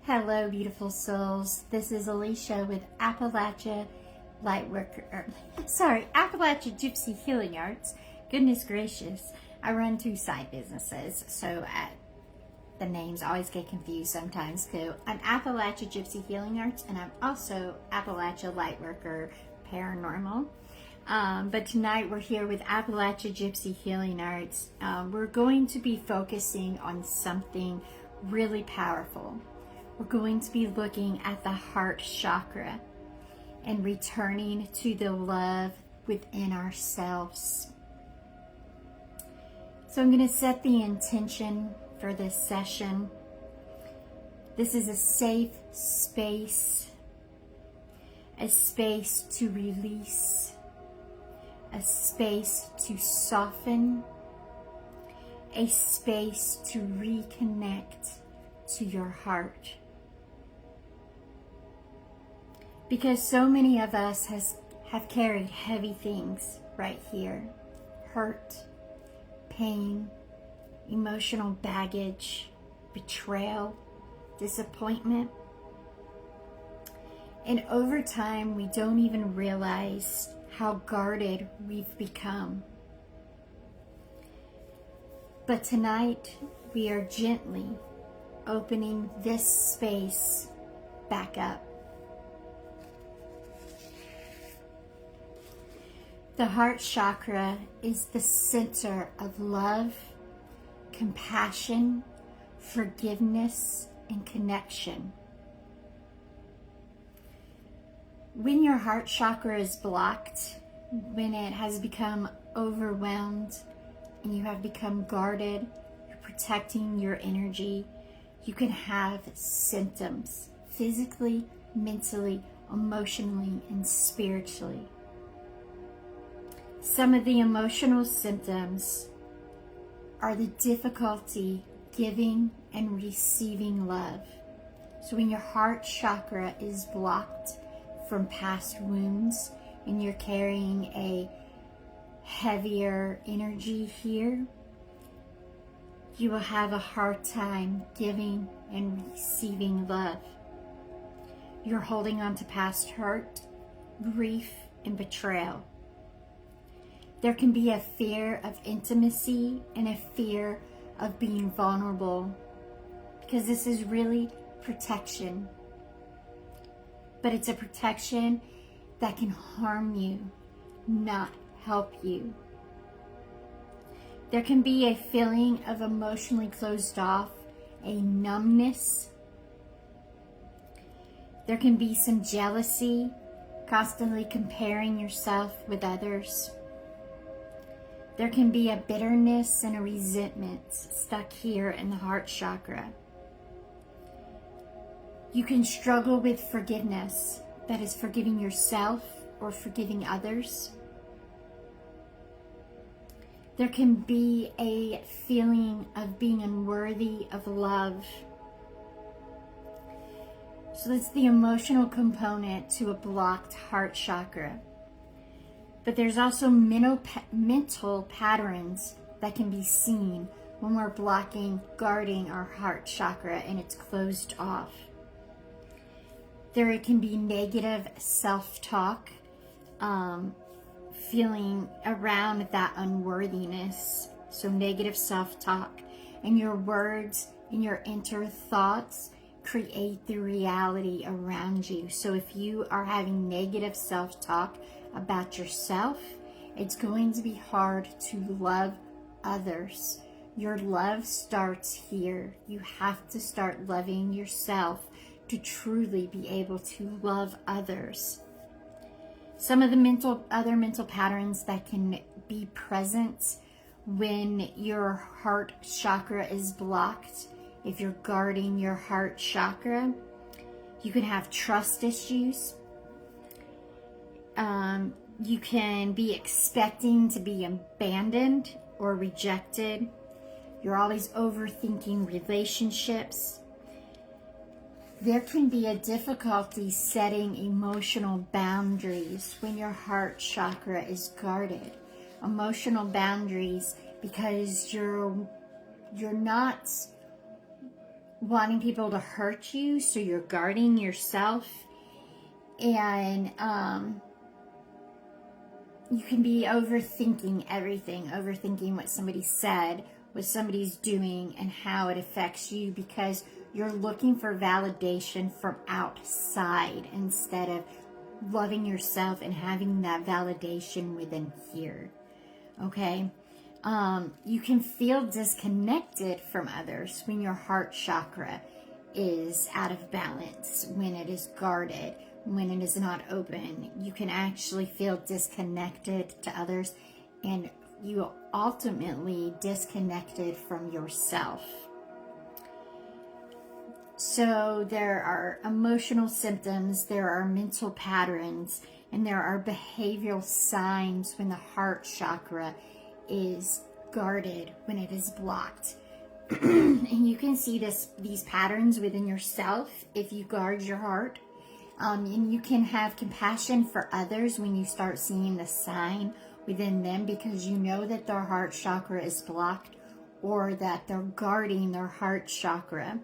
Hello, beautiful souls. This is Alicia with Appalachia Appalachia Gypsy Healing Arts. Goodness gracious, I run two side businesses, so the names always get confused sometimes. So I'm Appalachia Gypsy Healing Arts, and I'm also Appalachia Lightworker Paranormal. But tonight we're here with Appalachia Gypsy Healing Arts. We're going to be focusing on something really powerful. We're going to be looking at the heart chakra and returning to the love within ourselves. So I'm going to set the intention for this session. This is a safe space, a space to release, a space to soften, a space to reconnect to your heart. Because so many of us have carried heavy things right here. Hurt, pain, emotional baggage, betrayal, disappointment. And over time, we don't even realize how guarded we've become. But tonight, we are gently opening this space back up. The heart chakra is the center of love, compassion, forgiveness, and connection. When your heart chakra is blocked, when it has become overwhelmed and you have become guarded, you're protecting your energy, you can have symptoms physically, mentally, emotionally, and spiritually. Some of the emotional symptoms are the difficulty giving and receiving love. So when your heart chakra is blocked from past wounds and you're carrying a heavier energy here, you will have a hard time giving and receiving love. You're holding on to past hurt, grief, and betrayal. There can be a fear of intimacy and a fear of being vulnerable, because this is really protection. But it's a protection that can harm you, not help you. There can be a feeling of emotionally closed off, a numbness. There can be some jealousy, constantly comparing yourself with others. There can be a bitterness and a resentment stuck here in the heart chakra. You can struggle with forgiveness, that is forgiving yourself or forgiving others. There can be a feeling of being unworthy of love. So that's the emotional component to a blocked heart chakra. But there's also mental patterns that can be seen when we're guarding our heart chakra and it's closed off. There can be negative self-talk, feeling around that unworthiness. So negative self-talk, and your words and your inner thoughts create the reality around you. So if you are having negative self-talk about yourself, it's going to be hard to love others. Your love starts here. You have to start loving yourself to truly be able to love others. Some of the other mental patterns that can be present when your heart chakra is blocked, if you're guarding your heart chakra, you can have trust issues. You can be expecting to be abandoned or rejected. You're always overthinking relationships. There can be a difficulty setting emotional boundaries when your heart chakra is guarded. Emotional boundaries because you're not wanting people to hurt you, so you're guarding yourself. And you can be overthinking everything, overthinking what somebody said, what somebody's doing, and how it affects you, because you're looking for validation from outside instead of loving yourself and having that validation within here. Okay? You can feel disconnected from others when your heart chakra is out of balance, when it is guarded, when it is not open. You can actually feel disconnected to others, and you ultimately disconnected from yourself. So there are emotional symptoms, there are mental patterns, and there are behavioral signs when the heart chakra is guarded, when it is blocked. And you can see these patterns within yourself if you guard your heart. And you can have compassion for others when you start seeing the sign within them, because you know that their heart chakra is blocked, or that they're guarding their heart chakra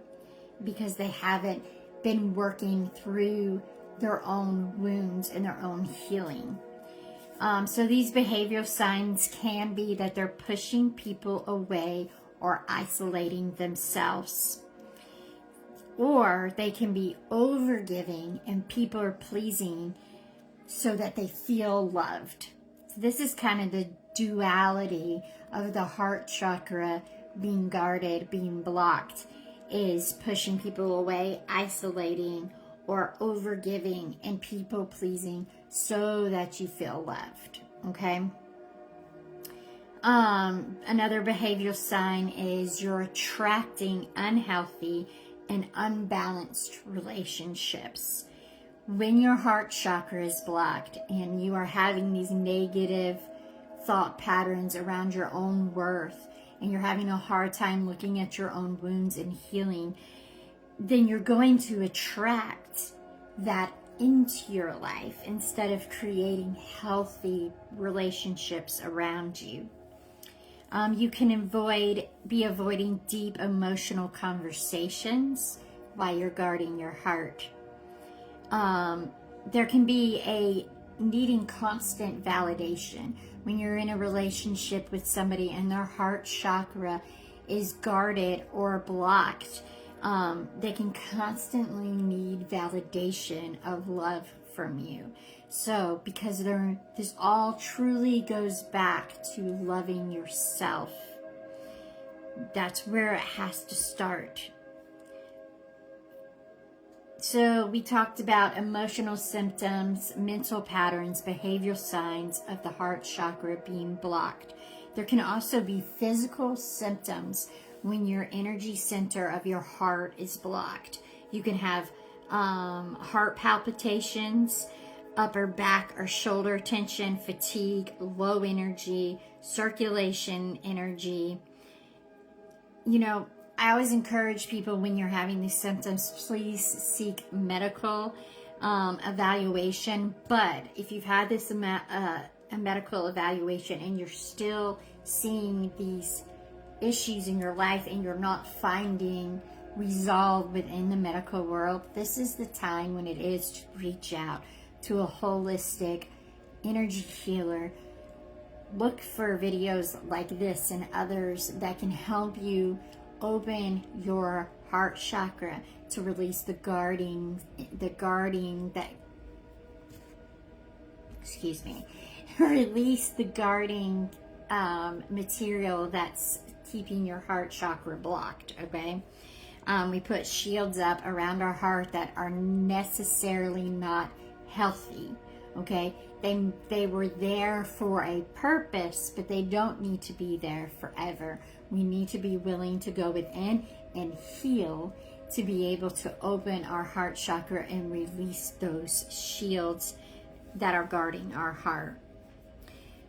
because they haven't been working through their own wounds and their own healing. So these behavioral signs can be that they're pushing people away or isolating themselves. Or they can be overgiving and people are pleasing so that they feel loved. So this is kind of the duality of the heart chakra being guarded, being blocked, is pushing people away, isolating, or overgiving and people pleasing so that you feel loved. Okay? Another behavioral sign is you're attracting unhealthy and unbalanced relationships. When your heart chakra is blocked and you are having these negative thought patterns around your own worth, and you're having a hard time looking at your own wounds and healing, then you're going to attract that into your life instead of creating healthy relationships around you. You can be avoiding deep emotional conversations while you're guarding your heart. There can be a needing constant validation when you're in a relationship with somebody and their heart chakra is guarded or blocked. They can constantly need validation of love from you. So, because this all truly goes back to loving yourself. That's where it has to start. So we talked about emotional symptoms, mental patterns, behavioral signs of the heart chakra being blocked. There can also be physical symptoms when your energy center of your heart is blocked. You can have heart palpitations, upper back or shoulder tension, fatigue, low energy, circulation energy. You know, I always encourage people, when you're having these symptoms, please seek medical evaluation. But if you've had this a medical evaluation and you're still seeing these issues in your life and you're not finding resolve within the medical world, this is the time when it is to reach out to a holistic energy healer. Look for videos like this and others that can help you open your heart chakra to release the guarding release the guarding material that's keeping your heart chakra blocked. Okay, we put shields up around our heart that are necessarily not healthy. Okay, they were there for a purpose, but they don't need to be there forever. We need to be willing to go within and heal to be able to open our heart chakra and release those shields that are guarding our heart.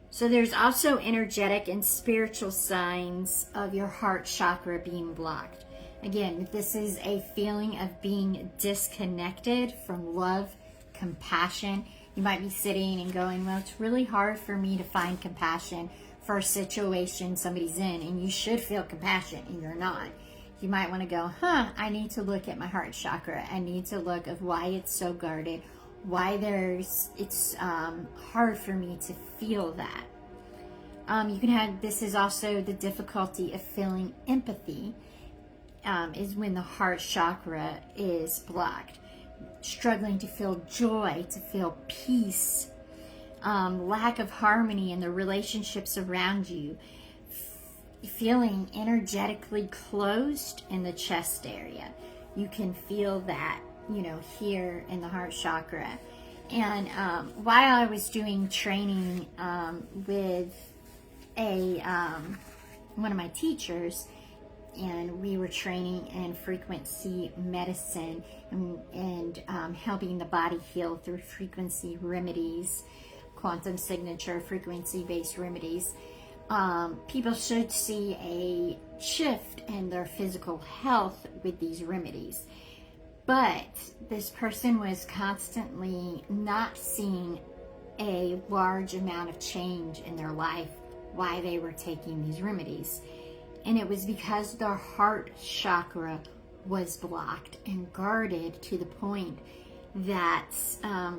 So there's also energetic and spiritual signs of your heart chakra being blocked. Again, this is a feeling of being disconnected from love, compassion. You might be sitting and going, well, it's really hard for me to find compassion for a situation somebody's in, and you should feel compassion and you're not. you might want to go, I need to look at my heart chakra. I need to look of why it's so guarded, why it's hard for me to feel that. You can have, this is also the difficulty of feeling empathy, is when the heart chakra is blocked. Struggling to feel joy, to feel peace, lack of harmony in the relationships around you, feeling energetically closed in the chest area. You can feel that, here in the heart chakra. And while I was doing training with one of my teachers, and we were training in frequency medicine and helping the body heal through frequency remedies, quantum signature, frequency-based remedies. People should see a shift in their physical health with these remedies. But this person was constantly not seeing a large amount of change in their life while they were taking these remedies. And it was because their heart chakra was blocked and guarded to the point that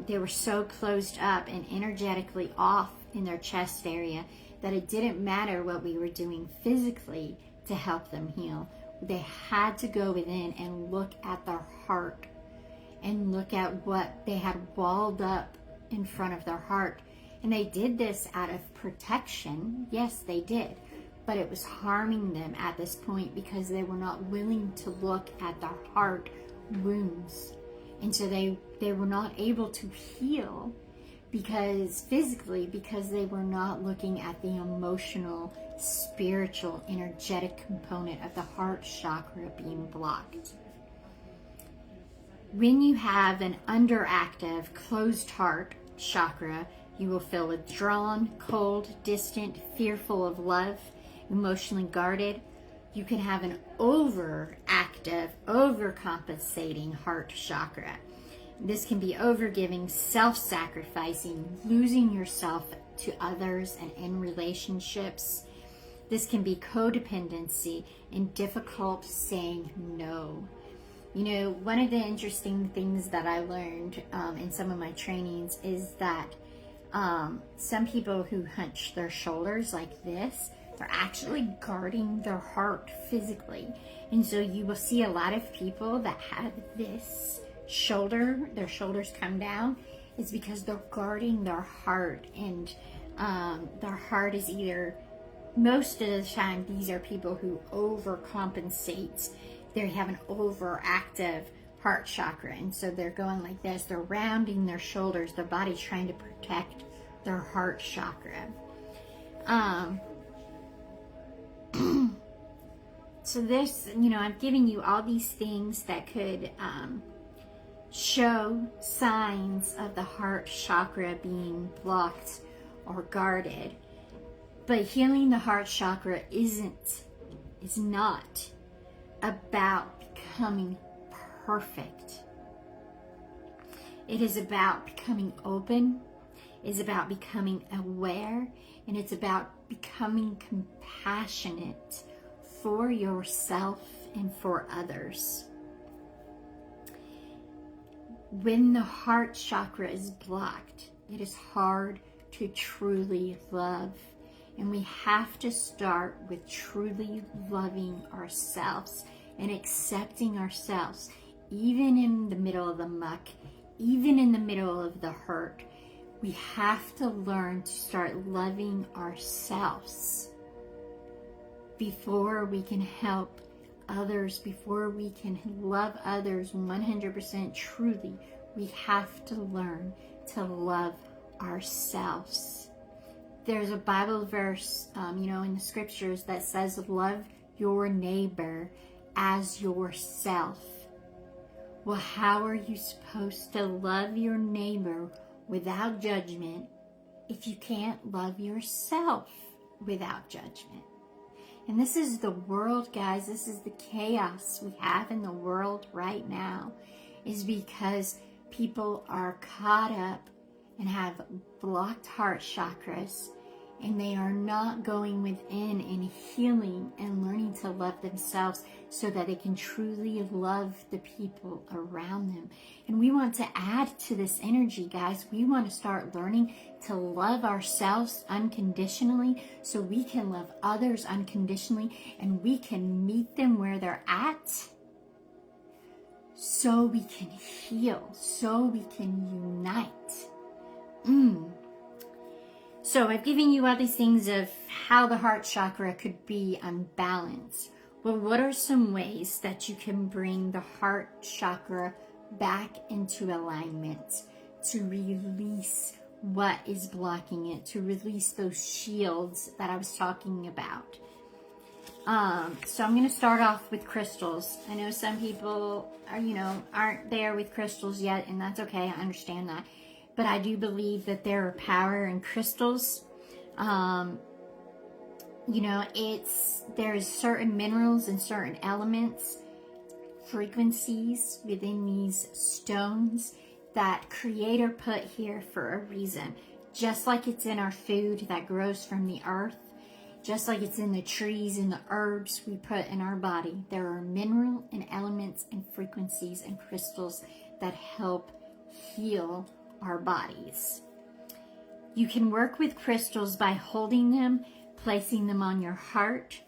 they were so closed up and energetically off in their chest area that it didn't matter what we were doing physically to help them heal. They had to go within and look at their heart and look at what they had walled up in front of their heart. And they did this out of protection. Yes, they did. But it was harming them at this point because they were not willing to look at their heart wounds. And so they were not able to heal because they were not looking at the emotional, spiritual, energetic component of the heart chakra being blocked. When you have an underactive, closed heart chakra, you will feel withdrawn, cold, distant, fearful of love, emotionally guarded. You can have an overactive, overcompensating heart chakra. This can be overgiving, self-sacrificing, losing yourself to others and in relationships. This can be codependency and difficult saying no. One of the interesting things that I learned in some of my trainings is that some people who hunch their shoulders like this, they're actually guarding their heart physically. And so you will see a lot of people that have this their shoulders come down. It's because they're guarding their heart, and their heart is either, most of the time, these are people who overcompensate. They have an overactive heart chakra, and so they're going like this. They're rounding their shoulders, their body trying to protect their heart chakra. So this, I'm giving you all these things that could show signs of the heart chakra being blocked or guarded. But healing the heart chakra is not about becoming perfect. It is about becoming open. It's about becoming aware, and it's about becoming compassionate for yourself and for others. When the heart chakra is blocked, it is hard to truly love. And we have to start with truly loving ourselves and accepting ourselves, even in the middle of the muck, even in the middle of the hurt. We have to learn to start loving ourselves before we can help others, before we can love others 100% truly. We have to learn to love ourselves. There's a Bible verse, in the scriptures that says, love your neighbor as yourself. Well, how are you supposed to love your neighbor without judgment if you can't love yourself without judgment? And this is the world, guys. This is the chaos we have in the world right now, is because people are caught up and have blocked heart chakras, and they are not going within and healing and learning to love themselves so that they can truly love the people around them. And we want to add to this energy, guys. We want to start learning to love ourselves unconditionally so we can love others unconditionally, and we can meet them where they're at so we can heal, so we can unite. So I've given you all these things of how the heart chakra could be unbalanced. Well, what are some ways that you can bring the heart chakra back into alignment to release what is blocking it, to release those shields that I was talking about? So I'm going to start off with crystals. I know some people are, aren't there with crystals yet, and that's okay. I understand that. But I do believe that there are power in crystals. There's certain minerals and certain elements, frequencies within these stones that Creator put here for a reason. Just like it's in our food that grows from the earth, just like it's in the trees and the herbs we put in our body, there are mineral and elements and frequencies and crystals that help heal our bodies. You can work with crystals by holding them, placing them on your heart,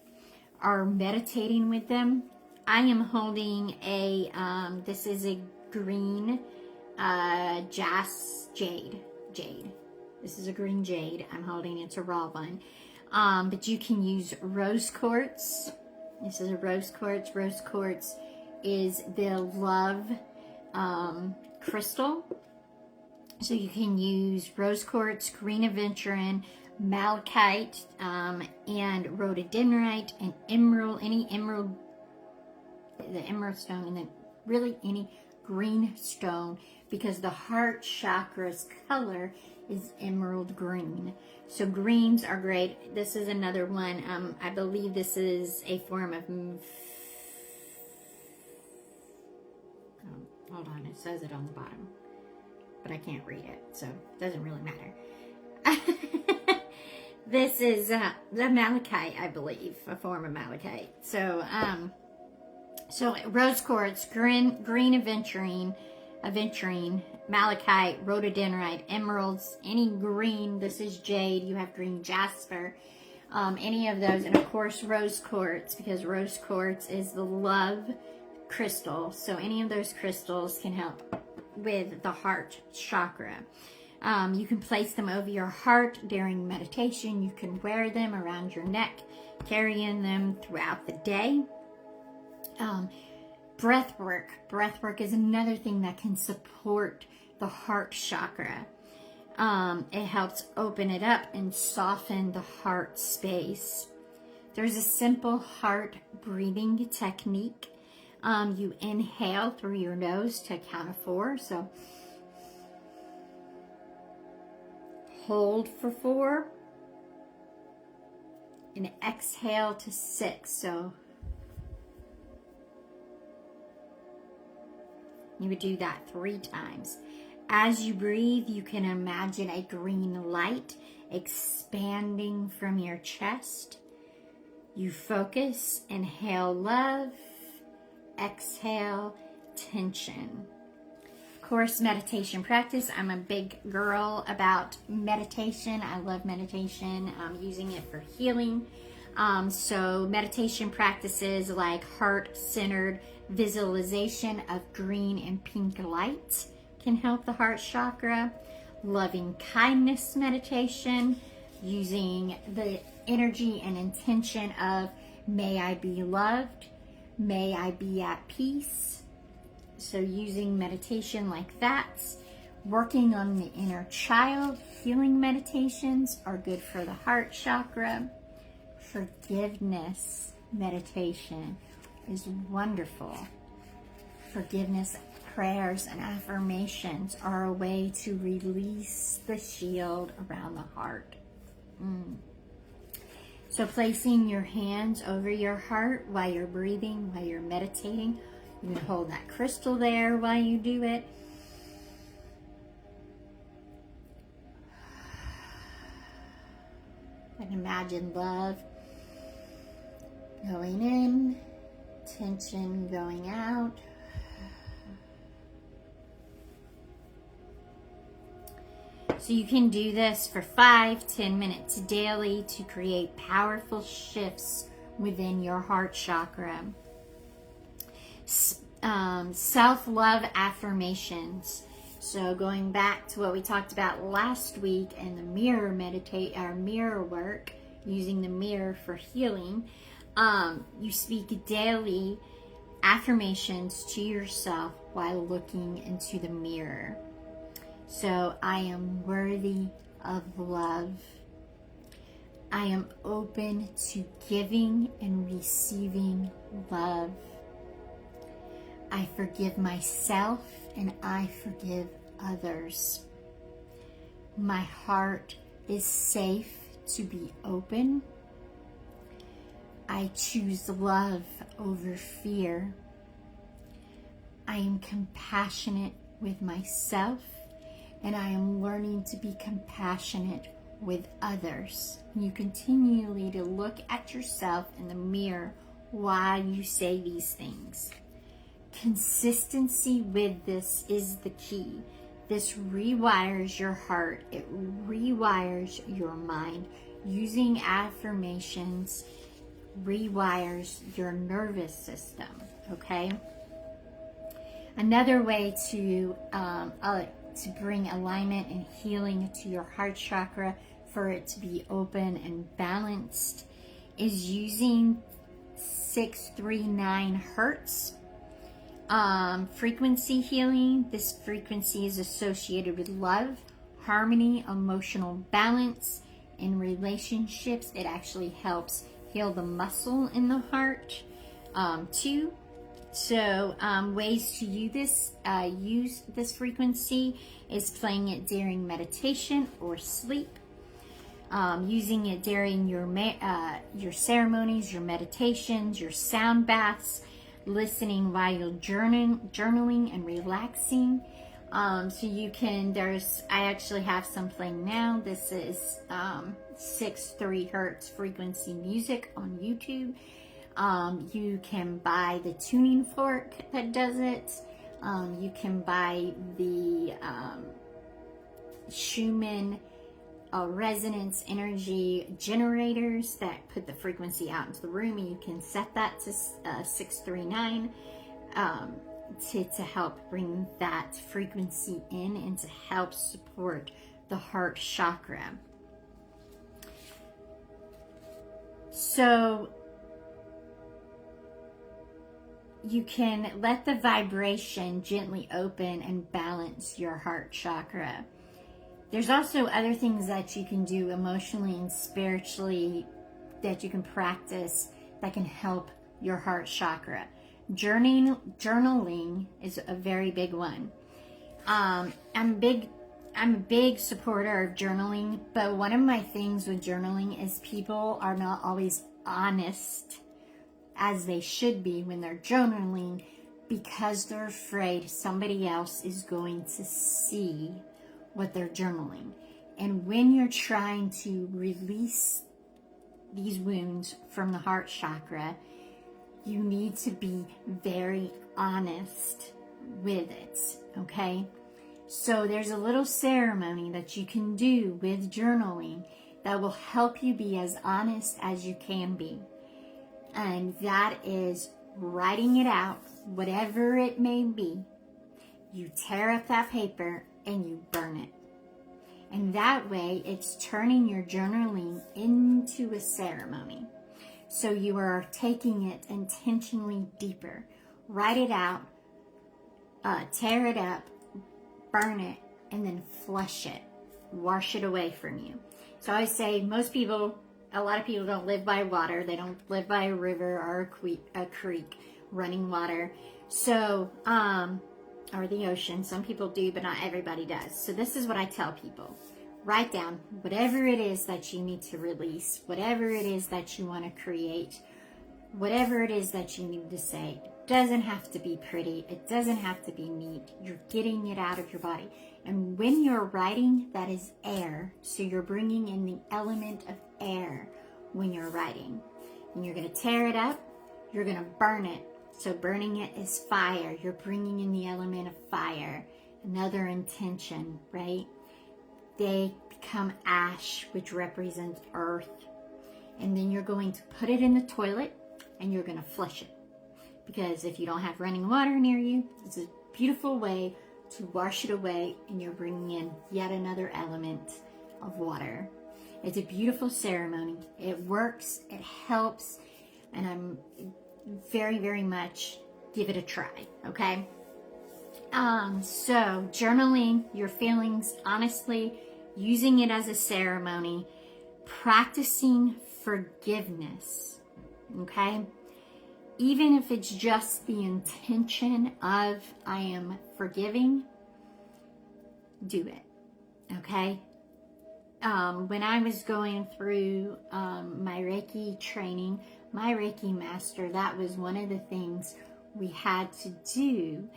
or meditating with them. I am holding this is a green jade. This is a green jade. I'm holding it's a raw one. But you can use rose quartz. This is a rose quartz. Rose quartz is the love crystal. So you can use rose quartz, green aventurine, malachite, and rhododendrite, and emerald, the emerald stone, and then really any green stone, because the heart chakra's color is emerald green. So greens are great. This is another one. I believe this is a form of... hold on, it says it on the bottom, but I can't read it, so it doesn't really matter. This is the malachite, I believe, a form of malachite. So, rose quartz, green aventurine, malachite, rhododendrite, emeralds, any green. This is jade. You have green jasper, any of those, and of course rose quartz, because rose quartz is the love crystal. So any of those crystals can help with the heart chakra. You can place them over your heart during meditation. You can wear them around your neck, carrying them throughout the day. Breath work is another thing that can support the heart chakra. It helps open it up and soften the heart space. There's a simple heart breathing technique. You inhale through your nose to count of 4. So hold for 4 and exhale to 6. So you would do that 3 times. As you breathe, you can imagine a green light expanding from your chest. You focus, inhale love, exhale tension. Of course, meditation practice. I'm a big girl about meditation. I love meditation. I'm using it for healing. So meditation practices like heart-centered visualization of green and pink light can help the heart chakra. Loving kindness meditation, using the energy and intention of may I be loved, may I be at peace. So using meditation like that. Working on the inner child, healing meditations are good for the heart chakra. Forgiveness meditation is wonderful. Forgiveness prayers and affirmations are a way to release the shield around the heart. So placing your hands over your heart while you're breathing, while you're meditating. You can hold that crystal there while you do it. imagine love going in, tension going out. So you can do this for 5-10 minutes daily to create powerful shifts within your heart chakra. Self-love affirmations. So going back to what we talked about last week and the mirror mirror work, using the mirror for healing, you speak daily affirmations to yourself while looking into the mirror. So I am worthy of love. I am open to giving and receiving love. I forgive myself and I forgive others. My heart is safe to be open. I choose love over fear. I am compassionate with myself, and I am learning to be compassionate with others. You continually to look at yourself in the mirror while you say these things. Consistency with this is the key. This rewires your heart. It rewires your mind. Using affirmations rewires your nervous system, okay? Another way to bring alignment and healing to your heart chakra, for it to be open and balanced, is using 639 hertz frequency healing. This frequency is associated with love, harmony, emotional balance in relationships. It actually helps heal the muscle in the heart too. So ways to use this frequency is playing it during meditation or sleep, using it during your ceremonies, your meditations, your sound baths, listening while you're journaling and relaxing. So you can, I actually have some playing now. This is 6.3 hertz frequency music on YouTube. You can buy the tuning fork that does it. You can buy the Schumann resonance energy generators that put the frequency out into the room, and you can set that to 639 to help bring that frequency in and to help support the heart chakra. So you can let the vibration gently open and balance your heart chakra. There's also other things that you can do emotionally and spiritually that you can practice that can help your heart chakra. Journaling is a very big one. I'm a big supporter of journaling, but one of my things with journaling is people are not always honest as they should be when they're journaling, because they're afraid somebody else is going to see what they're journaling. And when you're trying to release these wounds from the heart chakra, you need to be very honest with it, okay? So there's a little ceremony that you can do with journaling that will help you be as honest as you can be. And that is writing it out, whatever it may be. You tear up that paper and you burn it. And that way it's turning your journaling into a ceremony. So you are taking it intentionally deeper. Write it out, tear it up, burn it, and then flush it. Wash it away from you. So I say a lot of people don't live by water. They don't live by a river or a creek, running water. So, or the ocean. Some people do, but not everybody does. So this is what I tell people. Write down whatever it is that you need to release, whatever it is that you want to create, whatever it is that you need to say. It doesn't have to be pretty. It doesn't have to be neat. You're getting it out of your body. And when you're writing, that is air. So you're bringing in the element of air when you're writing. And you're going to tear it up, you're going to burn it. So burning it is fire. You're bringing in the element of fire. Another intention, right? They become ash, which represents earth. And then you're going to put it in the toilet and you're going to flush it. Because if you don't have running water near you, it's a beautiful way to wash it away, and you're bringing in yet another element of water. It's a beautiful ceremony. It works, it helps, and I'm very, very much give it a try, okay? So journaling your feelings honestly, using it as a ceremony, practicing forgiveness, okay? Even if it's just the intention of I am forgiving, do it, okay? When I was going through my Reiki training, my Reiki master, that was one of the things we had to do,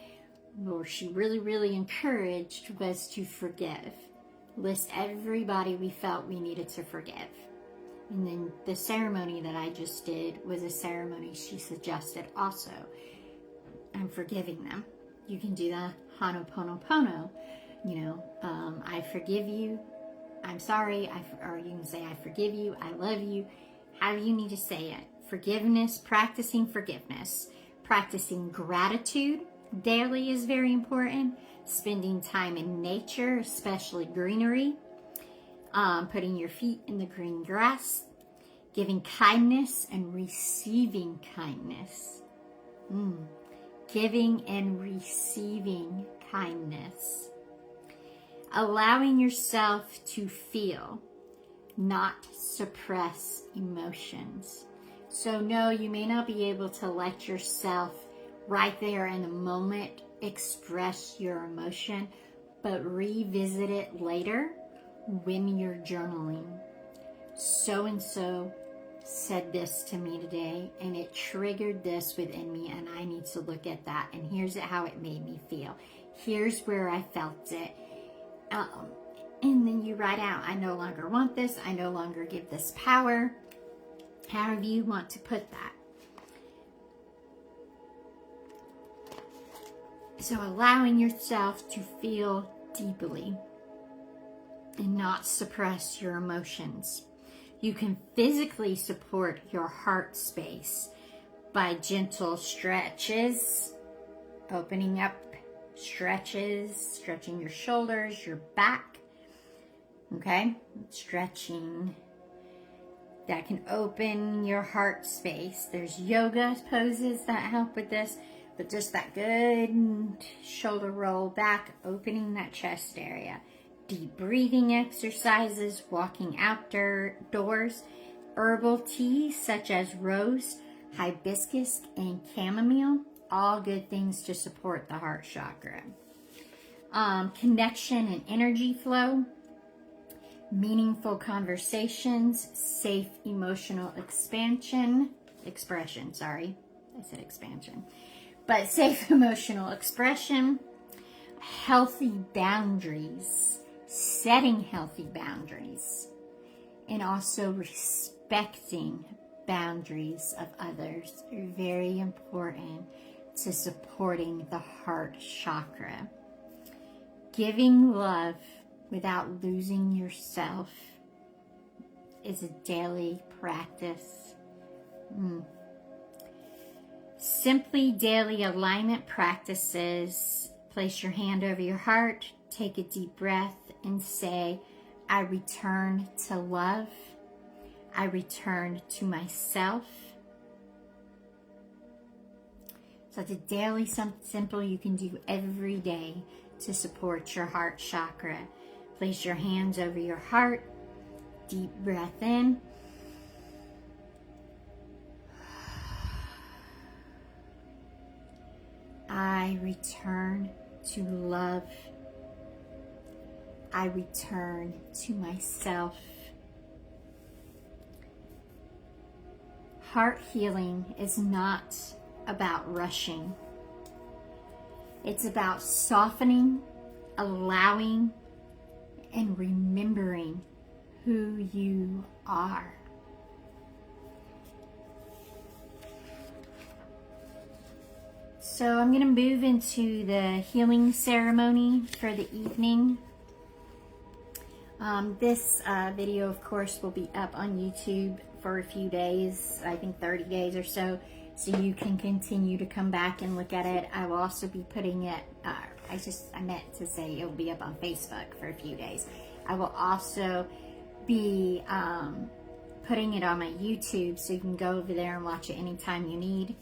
or she really, really encouraged, was to forgive. List everybody we felt we needed to forgive. And then the ceremony that I just did was a ceremony she suggested also. I'm forgiving them. You can do the Ho'oponopono, I forgive you, I'm sorry, or you can say I forgive you, I love you, however you need to say it. Forgiveness, practicing forgiveness. Practicing gratitude daily is very important. Spending time in nature, especially greenery. Putting your feet in the green grass, giving kindness and receiving kindness. Giving and receiving kindness. Allowing yourself to feel, not suppress emotions. So no, you may not be able to let yourself right there in the moment express your emotion, but revisit it later when you're journaling. So and so said this to me today, and it triggered this within me, and I need to look at that, and here's how it made me feel. Here's where I felt it. And then you write out, I no longer want this, I no longer give this power, however you want to put that. So allowing yourself to feel deeply and not suppress your emotions. You can physically support your heart space by gentle stretches, opening up stretches, stretching your shoulders, your back, okay? Stretching that can open your heart space. There's yoga poses that help with this, but just that good shoulder roll back, opening that chest area. Deep breathing exercises, walking outdoors, herbal teas such as rose, hibiscus, and chamomile, all good things to support the heart chakra. Connection and energy flow, meaningful conversations, safe emotional expression, but safe emotional expression, healthy boundaries, setting healthy boundaries, and also respecting boundaries of others are very important to supporting the heart chakra. Giving love without losing yourself is a daily practice. Simply daily alignment practices. Place your hand over your heart, take a deep breath, and say, I return to love. I return to myself. So it's a daily simple you can do every day to support your heart chakra. Place your hands over your heart, deep breath in. I return to love. I return to myself. Heart healing is not about rushing. It's about softening, allowing, and remembering who you are. So I'm going to move into the healing ceremony for the evening. This video, of course, will be up on YouTube for a few days, I think 30 days or so you can continue to come back and look at it. I will also be putting it, I meant to say it will be up on Facebook for a few days. I will also be putting it on my YouTube, so you can go over there and watch it anytime you need.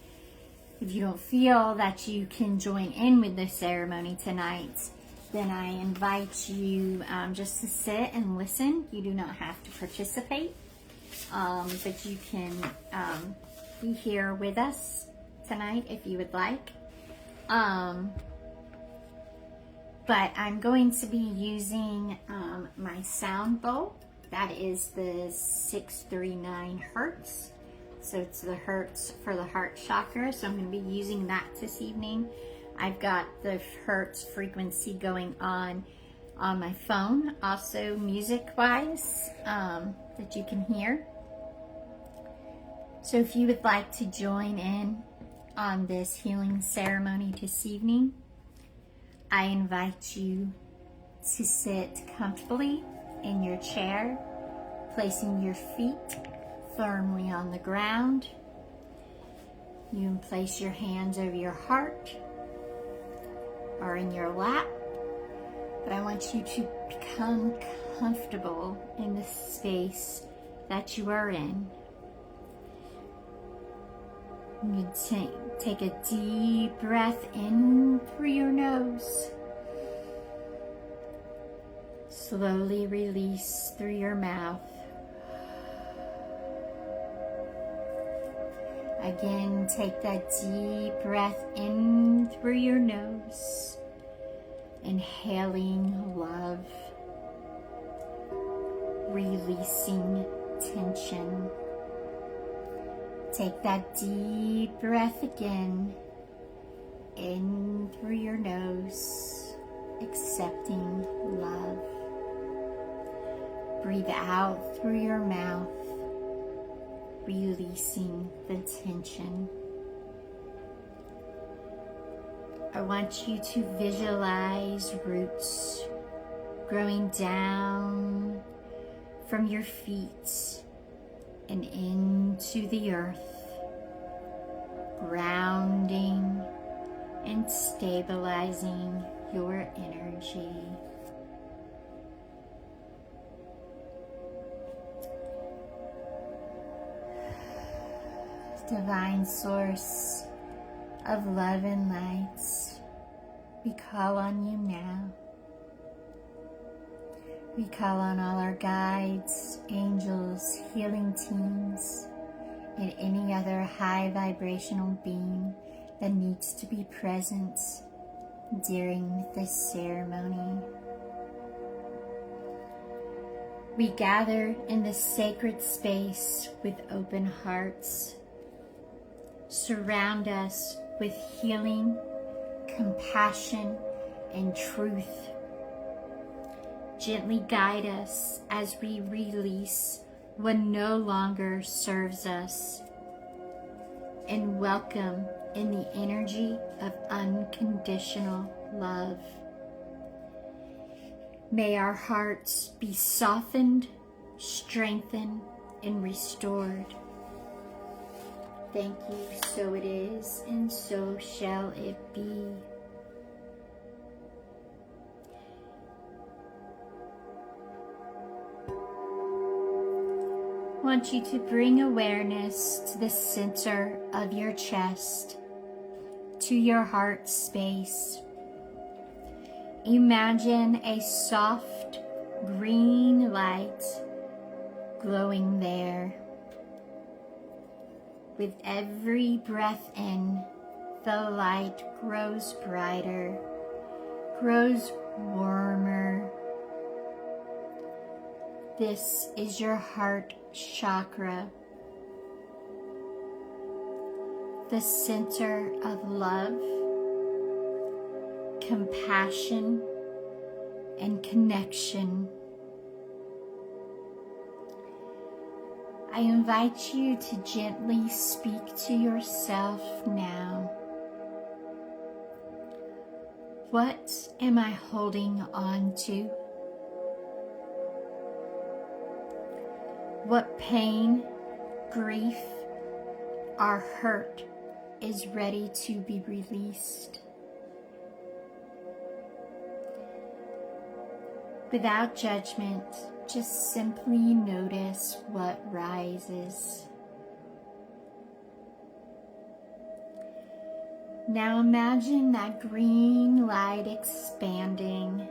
If you don't feel that you can join in with the ceremony tonight, then I invite you just to sit and listen. You do not have to participate, but you can be here with us tonight if you would like. But I'm going to be using my sound bowl. That is the 639 Hertz. So it's the Hertz for the heart chakra. So I'm going to be using that this evening. I've got the Hertz frequency going on my phone, also music-wise, that you can hear. So if you would like to join in on this healing ceremony this evening, I invite you to sit comfortably in your chair, placing your feet firmly on the ground. You can place your hands over your heart or in your lap, but I want you to become comfortable in the space that you are in. You take a deep breath in through your nose. Slowly release through your mouth. Again, take that deep breath in through your nose, inhaling love, releasing tension. Take that deep breath again, in through your nose, accepting love. Breathe out through your mouth, releasing the tension. I want you to visualize roots growing down from your feet and into the earth, grounding and stabilizing your energy. Divine source of love and light, we call on you now. We call on all our guides, angels, healing teams, and any other high vibrational being that needs to be present during this ceremony. We gather in this sacred space with open hearts. Surround us with healing, compassion, and truth. Gently guide us as we release what no longer serves us, and welcome in the energy of unconditional love. May our hearts be softened, strengthened, and restored. Thank you, so it is, and so shall it be. I want you to bring awareness to the center of your chest, to your heart space. Imagine a soft green light glowing there. With every breath in, the light grows brighter, grows warmer. This is your heart chakra, the center of love, compassion, and connection. I invite you to gently speak to yourself now. What am I holding on to? What pain, grief, or hurt is ready to be released? Without judgment, just simply notice what rises. Now imagine that green light expanding,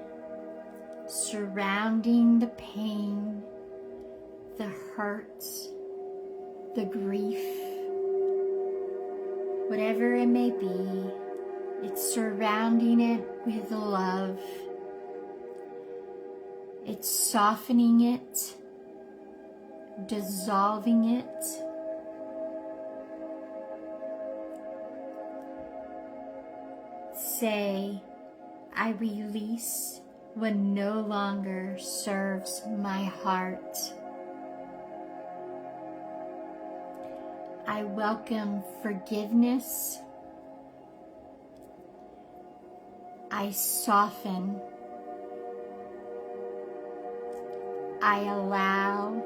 surrounding the pain, the hurt, the grief, whatever it may be. It's surrounding it with love. It's softening it, dissolving it. Say, I release what no longer serves my heart. I welcome forgiveness. I soften. I allow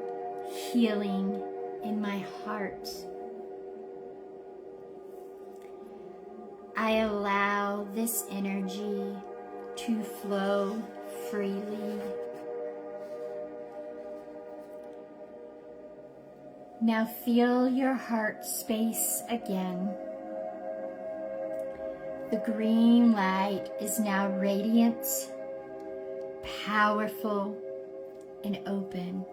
healing in my heart. I allow this energy to flow freely. Now feel your heart space again. The green light is now radiant, powerful, and open.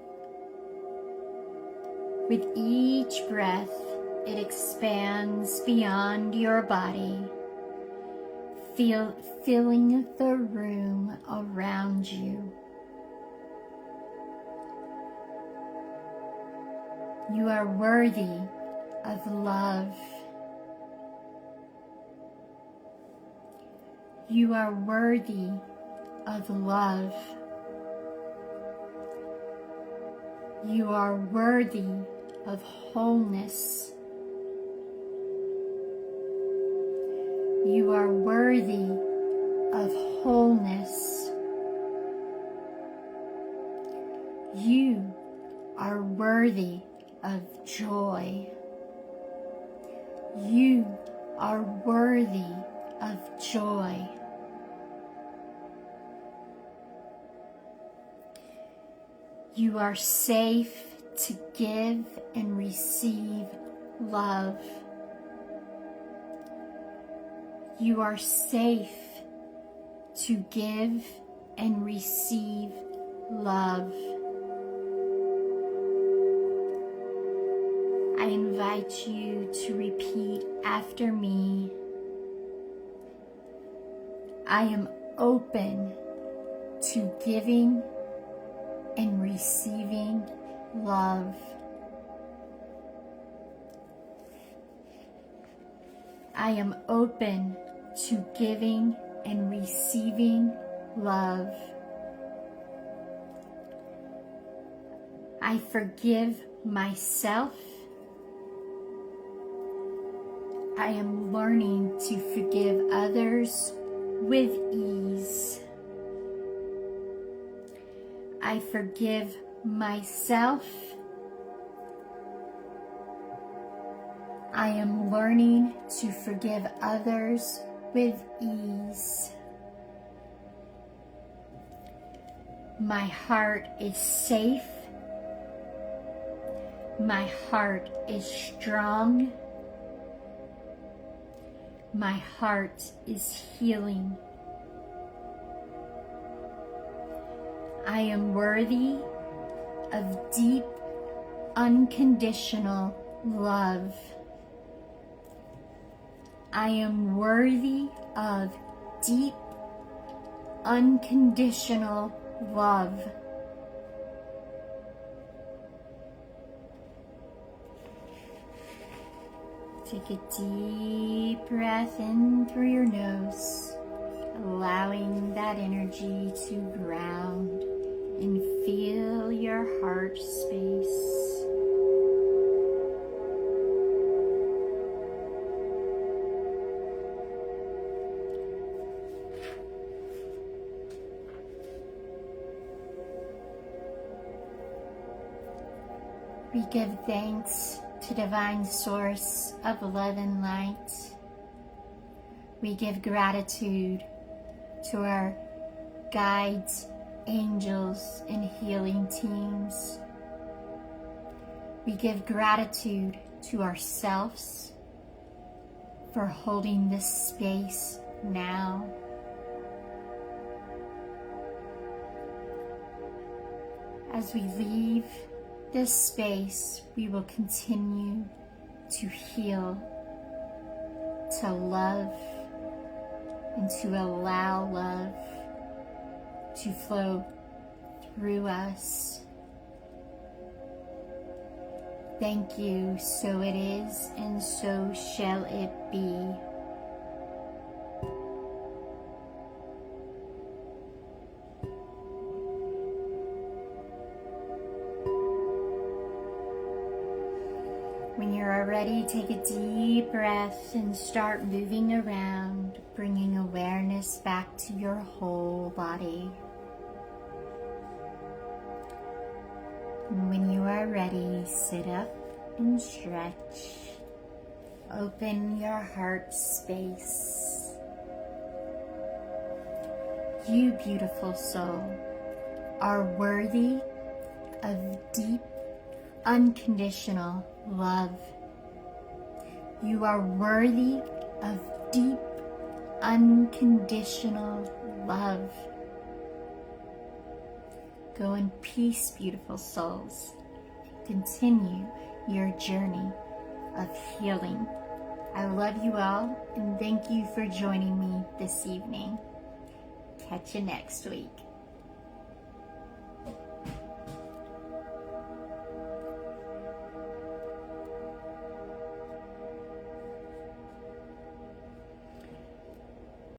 With each breath, it expands beyond your body, filling the room around you. You are worthy of love. You are worthy of love. You are worthy of wholeness. You are worthy of wholeness. You are worthy of joy. You are worthy of joy. You are safe to give and receive love. You are safe to give and receive love. I invite you to repeat after me. I am open to giving and receiving love. I am open to giving and receiving love. I forgive myself. I am learning to forgive others with ease. I forgive myself. I am learning to forgive others with ease. My heart is safe. My heart is strong. My heart is healing. I am worthy of deep, unconditional love. I am worthy of deep, unconditional love. Take a deep breath in through your nose, allowing that energy to ground and feel your heart space. We give thanks to Divine Source of love and light. We give gratitude to our guides, angels, and healing teams. We give gratitude to ourselves for holding this space now. As we leave this space, we will continue to heal, to love, and to allow love to flow through us. Thank you. So it is, and so shall it be. When you are ready, take a deep breath and start moving around, bringing awareness back to your whole body. And when you are ready, sit up and stretch. Open your heart space. You, beautiful soul, are worthy of deep, unconditional love. You are worthy of deep, unconditional love. Go in peace, beautiful souls. Continue your journey of healing. I love you all, and thank you for joining me this evening. Catch you next week.